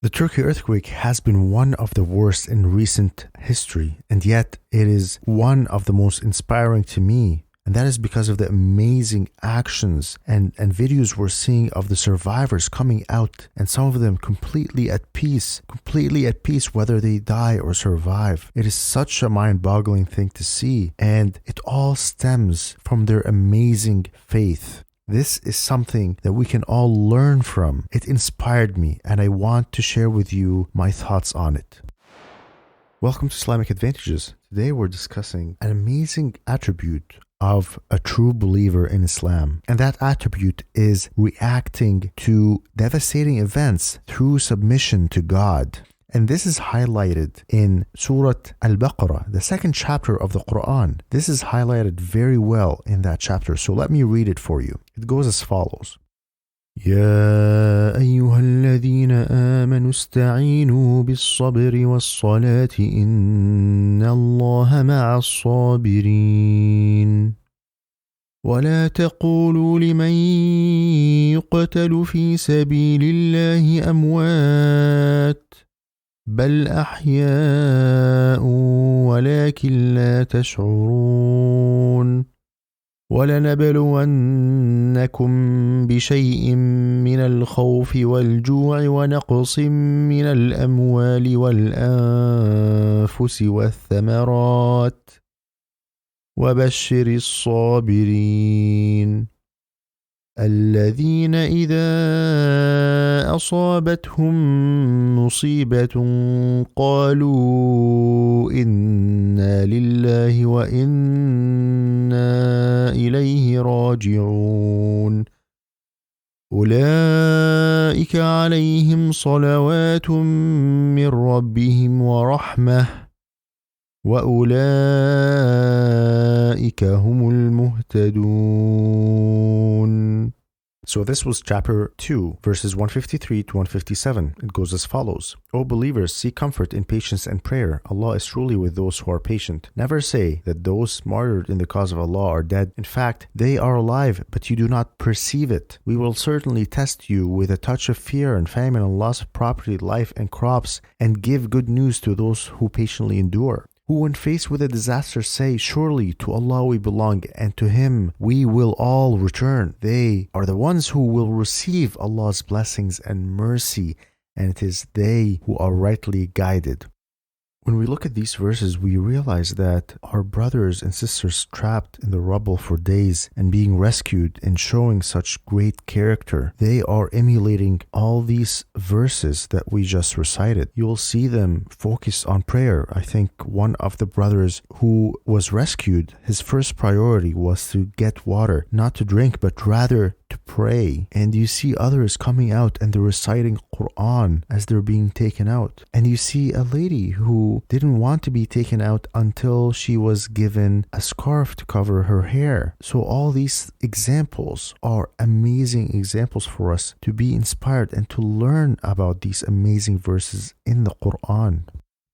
The Turkey earthquake has been one of the worst in recent history, and yet it is one of the most inspiring to me. And that is because of the amazing actions and videos we're seeing of the survivors coming out, and some of them completely at peace, whether they die or survive. It is such a mind-boggling thing to see, and it all stems from their amazing faith. This is something that we can all learn from. It inspired me, and I want to share with you my thoughts on it. Welcome to Islamic Advantages. Today we're discussing an amazing attribute of a true believer in Islam. And that attribute is reacting to devastating events through submission to God. And this is highlighted in Surah Al-Baqarah, the second chapter of the Quran. This is highlighted very well in that chapter. So let me read it for you. It goes as follows. يا أيها الذين آمنوا استعينوا بالصبر والصلاة إن الله مع الصابرين ولا تقولوا لمن يقتل في سبيل الله أموات بل أحياء ولكن لا تشعرون ولنبلونكم بشيء من الخوف والجوع ونقص من الأموال والأنفس والثمرات وبشر الصابرين الذين إذا أصابتهم مصيبة قالوا إنا لله وإنا إليه راجعون أولئك عليهم صلوات من ربهم ورحمة وأولئك هم المهتدون. So this was chapter 2, verses 153 to 157. It goes as follows. O believers, seek comfort in patience and prayer. Allah is truly with those who are patient. Never say that those martyred in the cause of Allah are dead. In fact, they are alive, but you do not perceive it. We will certainly test you with a touch of fear and famine and loss of property, life, and crops, and give good news to those who patiently endure. Who when faced with a disaster say, surely to Allah we belong and to Him we will all return. They are the ones who will receive Allah's blessings and mercy, and it is they who are rightly guided. When we look at these verses, we realize that our brothers and sisters trapped in the rubble for days and being rescued and showing such great character, they are emulating all these verses that we just recited. You will see them focus on prayer. I think one of the brothers who was rescued, his first priority was to get water, not to drink, but rather to pray. And you see others coming out and they're reciting Quran as they're being taken out. And you see a lady who didn't want to be taken out until she was given a scarf to cover her hair. So all these examples are amazing examples for us to be inspired and to learn about these amazing verses in the Quran.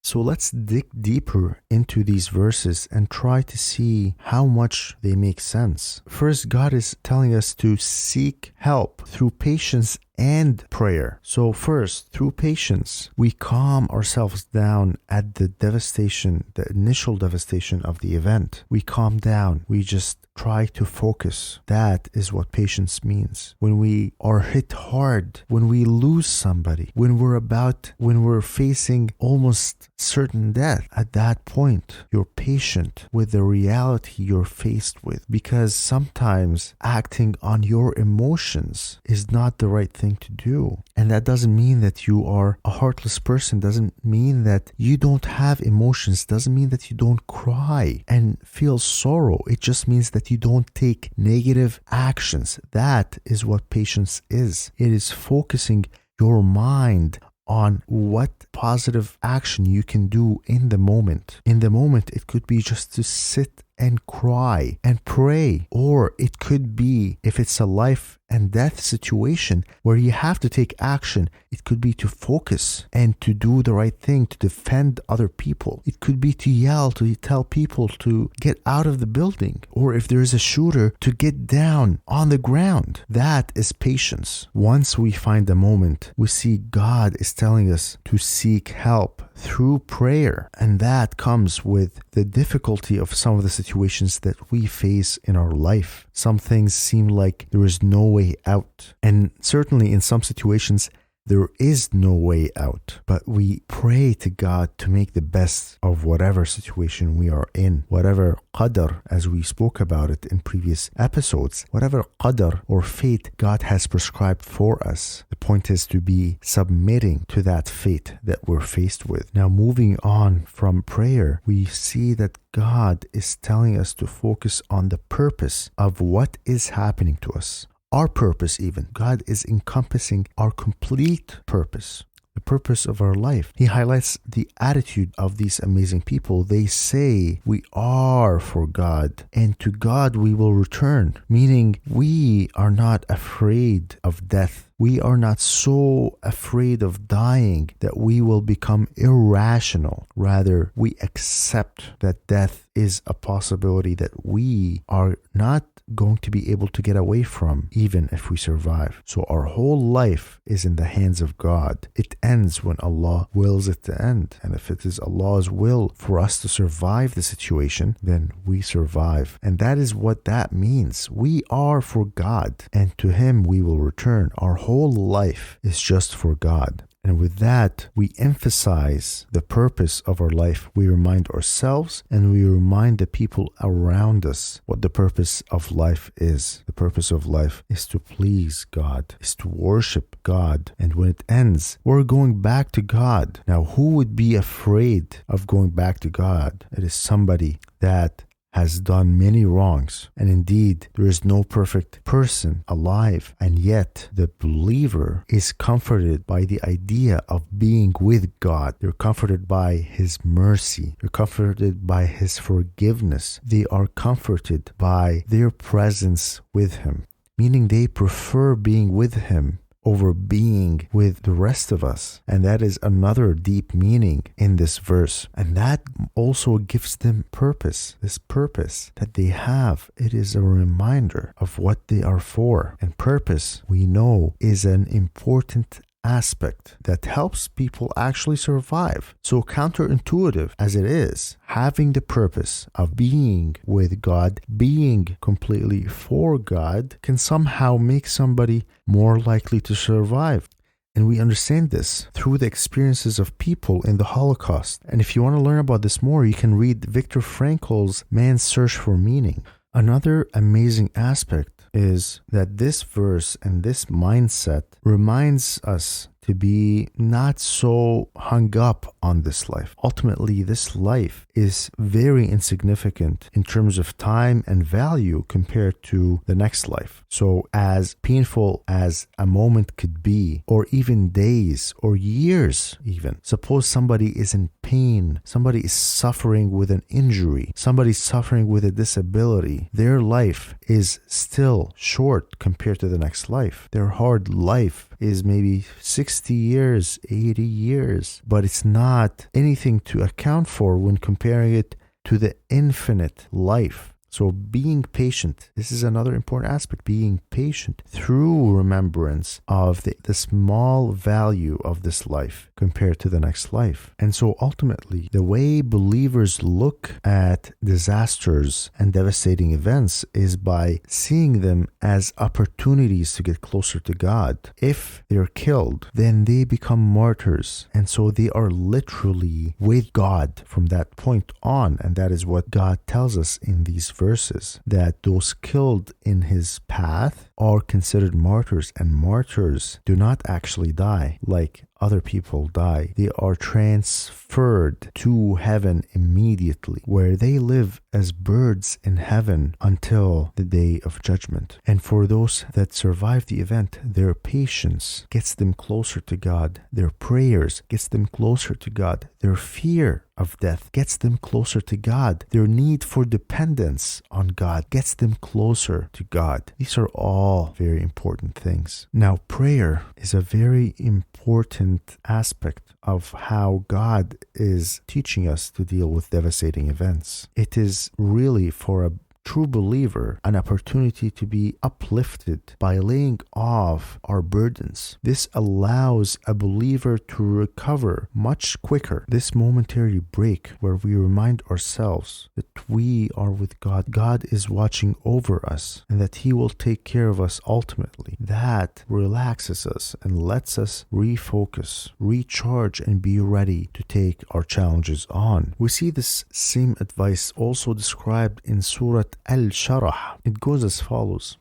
So let's dig deeper into these verses and try to see how much they make sense. First, God is telling us to seek help through patience and prayer. So first, through patience, we calm ourselves down at the devastation, the initial devastation of the event. We calm down. We just try to focus. That is what patience means. When we are hit hard, when we lose somebody, when we're facing almost certain death, at that point, you're patient with the reality you're faced with, because sometimes acting on your emotions is not the right thing to do. And that doesn't mean that you are a heartless person, doesn't mean that you don't have emotions, doesn't mean that you don't cry and feel sorrow. It just means that you don't take negative actions. That is what patience is. It is focusing your mind on what positive action you can do in the moment. In the moment, it could be just to sit and cry and pray. Or it could be, if it's a life and death situation where you have to take action, it could be to focus and to do the right thing, to defend other people. It could be to yell, to tell people to get out of the building. Or if there is a shooter, to get down on the ground. That is patience. Once we find a moment, we see God is telling us to seek help through prayer. And that comes with the difficulty of some of the situations that we face in our life. Some things seem like there is no way out. And certainly in some situations, there is no way out, but we pray to God to make the best of whatever situation we are in, whatever qadr, as we spoke about it in previous episodes, whatever qadr or fate God has prescribed for us. The point is to be submitting to that fate that we're faced with. Now, moving on from prayer, we see that God is telling us to focus on the purpose of what is happening to us. Our purpose even. God is encompassing our complete purpose, the purpose of our life. He highlights the attitude of these amazing people. They say, we are for God, and to God we will return, meaning we are not afraid of death. We are not so afraid of dying that we will become irrational. Rather, we accept that death is a possibility that we are not going to be able to get away from, even if we survive. So our whole life is in the hands of God. It ends when Allah wills it to end. And if it is Allah's will for us to survive the situation, then we survive. And that is what that means. We are for God, and to Him we will return. Our whole life is just for God. And with that, we emphasize the purpose of our life. We remind ourselves and we remind the people around us what the purpose of life is. The purpose of life is to please God, is to worship God. And when it ends, we're going back to God. Now, who would be afraid of going back to God? It is somebody that has done many wrongs. And indeed, there is no perfect person alive. And yet, the believer is comforted by the idea of being with God. They're comforted by His mercy. They're comforted by His forgiveness. They are comforted by their presence with Him, meaning they prefer being with Him over being with the rest of us. And that is another deep meaning in this verse. And that also gives them purpose. This purpose that they have, it is a reminder of what they are for. And purpose, we know, is an important aspect that helps people actually survive. So counterintuitive as it is, having the purpose of being with God, being completely for God, can somehow make somebody more likely to survive. And we understand this through the experiences of people in the Holocaust. And if you want to learn about this more, you can read Viktor Frankl's Man's Search for Meaning. Another amazing aspect is that this verse and this mindset reminds us to be not so hung up on this life. Ultimately, this life is very insignificant in terms of time and value compared to the next life. So as painful as a moment could be, or even days or years even, suppose somebody is in pain, somebody is suffering with an injury, somebody's suffering with a disability, their life is still short compared to the next life. Their hard life is maybe 60 years, 80 years, but it's not anything to account for when comparing it to the infinite life. So being patient, this is another important aspect, being patient through remembrance of the small value of this life compared to the next life. And so ultimately, the way believers look at disasters and devastating events is by seeing them as opportunities to get closer to God. If they're killed, then they become martyrs. And so they are literally with God from that point on. And that is what God tells us in these verses, that those killed in His path, are considered martyrs, and martyrs do not actually die like other people die. They are transferred to heaven immediately, where they live as birds in heaven until the day of judgment. And for those that survive the event, their patience gets them closer to God. Their prayers gets them closer to God. Their fear of death gets them closer to God. Their need for dependence on God gets them closer to God. These are all very important things. Now, prayer is a very important aspect of how God is teaching us to deal with devastating events. It is really for a true believer an opportunity to be uplifted by laying off our burdens. This allows a believer to recover much quicker. This momentary break where we remind ourselves that we are with God. God is watching over us and that He will take care of us ultimately. That relaxes us and lets us refocus, recharge, and be ready to take our challenges on. We see this same advice also described in Surah Al-Sharah. It goes as follows: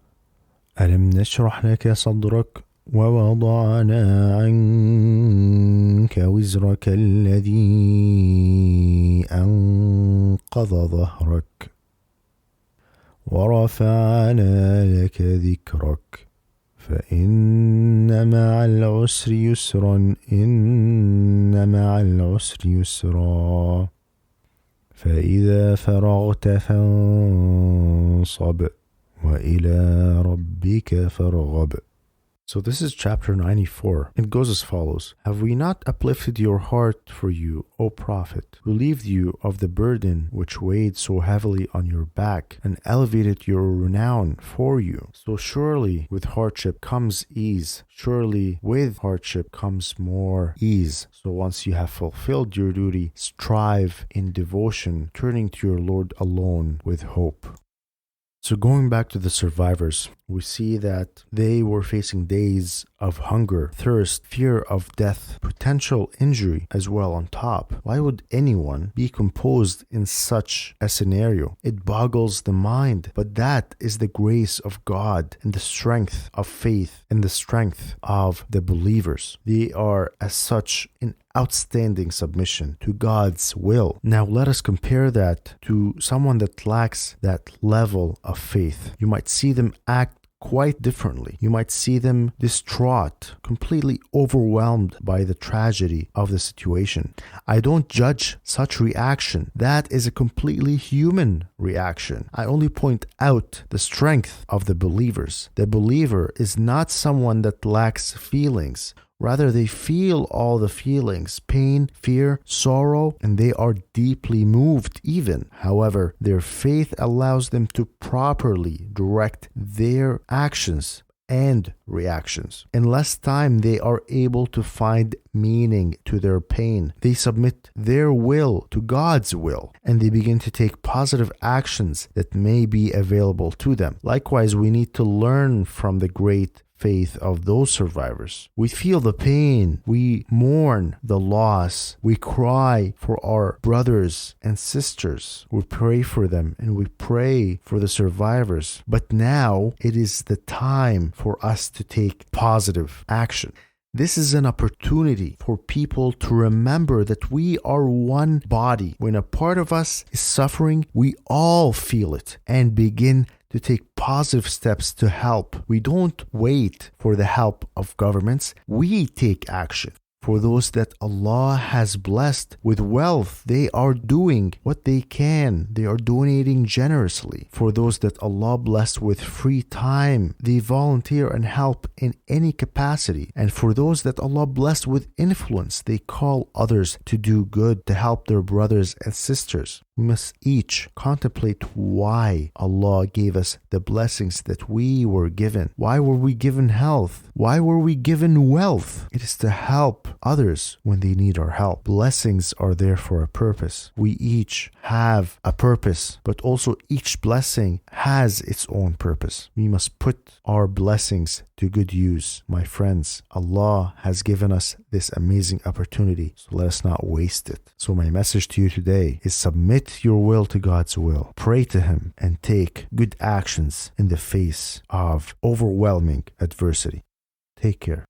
ألم نشرح لك صدرك ووضعنا عنك وزرك الذي أنقض ظهرك ورفعنا لك ذكرك فإن مع العسر يسرا إن مع العسر يسرا فإذا فرغت فانصب وإلى ربك فارغب. So this is chapter 94. It goes as follows: Have we not uplifted your heart for you, O Prophet, relieved you of the burden which weighed so heavily on your back, and elevated your renown for you? So surely with hardship comes ease. Surely with hardship comes more ease. So once you have fulfilled your duty, strive in devotion, turning to your Lord alone with hope. So going back to the survivors, we see that they were facing days of hunger, thirst, fear of death, potential injury as well on top. Why would anyone be composed in such a scenario? It boggles the mind, but that is the grace of God and the strength of faith and the strength of the believers. They are as such in outstanding submission to God's will. Now let us compare that to someone that lacks that level of faith. You might see them act quite differently. You might see them distraught, completely overwhelmed by the tragedy of the situation. I don't judge such reaction. That is a completely human reaction. I only point out the strength of the believers. The believer is not someone that lacks feelings. Rather, they feel all the feelings, pain, fear, sorrow, and they are deeply moved even. However, their faith allows them to properly direct their actions and reactions. In less time, they are able to find meaning to their pain. They submit their will to God's will, and they begin to take positive actions that may be available to them. Likewise, we need to learn from the great faith of those survivors. We feel the pain, we mourn the loss, we cry for our brothers and sisters, we pray for them, and we pray for the survivors. But now it is the time for us to take positive action. This is an opportunity for people to remember that we are one body. When a part of us is suffering, we all feel it and begin to take positive steps to help. We don't wait for the help of governments. We take action. For those that Allah has blessed with wealth, they are doing what they can. They are donating generously. For those that Allah blessed with free time, they volunteer and help in any capacity. And for those that Allah blessed with influence, they call others to do good, to help their brothers and sisters. We must each contemplate why Allah gave us the blessings that we were given. Why were we given health? Why were we given wealth? It is to help others when they need our help. Blessings are there for a purpose. We each have a purpose, but also each blessing has its own purpose. We must put our blessings to good use. My friends, Allah has given us this amazing opportunity, so let us not waste it. So my message to you today is submit Submit your will to God's will. Pray to Him and take good actions in the face of overwhelming adversity. Take care.